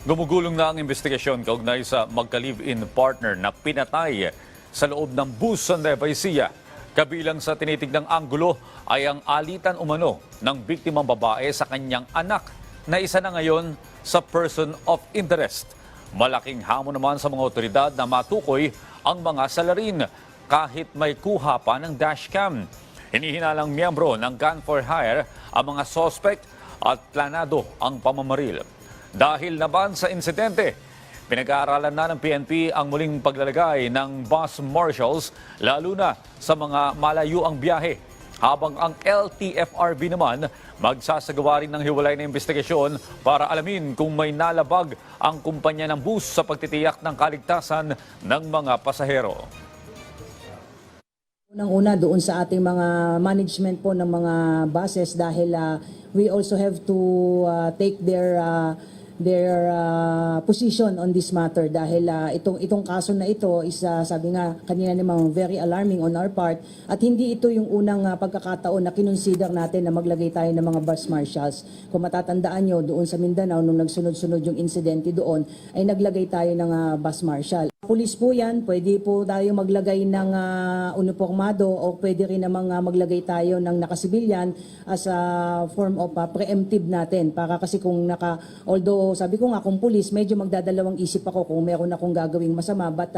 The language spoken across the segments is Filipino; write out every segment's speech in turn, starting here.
Gumugulong na ang investigasyon kaugnay sa magka-live-in partner na pinatay sa loob ng bus sa Nueva Ecija. Kabilang sa tinitignang anggulo ay ang alitan umano ng biktimang babae sa kanyang anak na isa na ngayon sa person of interest. Malaking hamon naman sa mga otoridad na matukoy ang mga salarin kahit may kuha pa ng dashcam. Hinihinalang miyembro ng Gun for Hire ang mga suspect at planado ang pamamaril. Dahil naban sa insidente, pinag-aaralan na ng PNP ang muling paglalagay ng bus marshals lalo na sa mga malayo ang biyahe. Habang ang LTFRB naman magsasagawa rin ng hiwalay na investigasyon para alamin kung may nalabag ang kumpanya ng bus sa pagtitiyak ng kaligtasan ng mga pasahero. Unang-una doon sa ating mga management po ng mga buses dahil we also have to take their position on this matter dahil itong kaso na ito is sabi nga kanina namang very alarming on our part at hindi ito yung unang pagkakataon na kinonsider natin na maglagay tayo ng mga bus marshals. Kung matatandaan nyo doon sa Mindanao nung nagsunod-sunod yung insidente doon ay naglagay tayo ng bus marshal. Pulis po yan, pwede po tayo maglagay ng uniformado o pwede rin namang maglagay tayo ng nakasibilyan as a form of preemptive natin. Para kasi kung although sabi ko nga kung pulis, medyo magdadalawang isip ako kung meron akong gagawing masama. But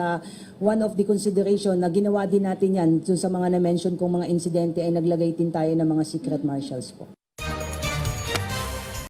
one of the consideration na ginawa din natin yan dun sa mga na-mention kong mga insidente ay naglagay din tayo ng mga secret marshals po.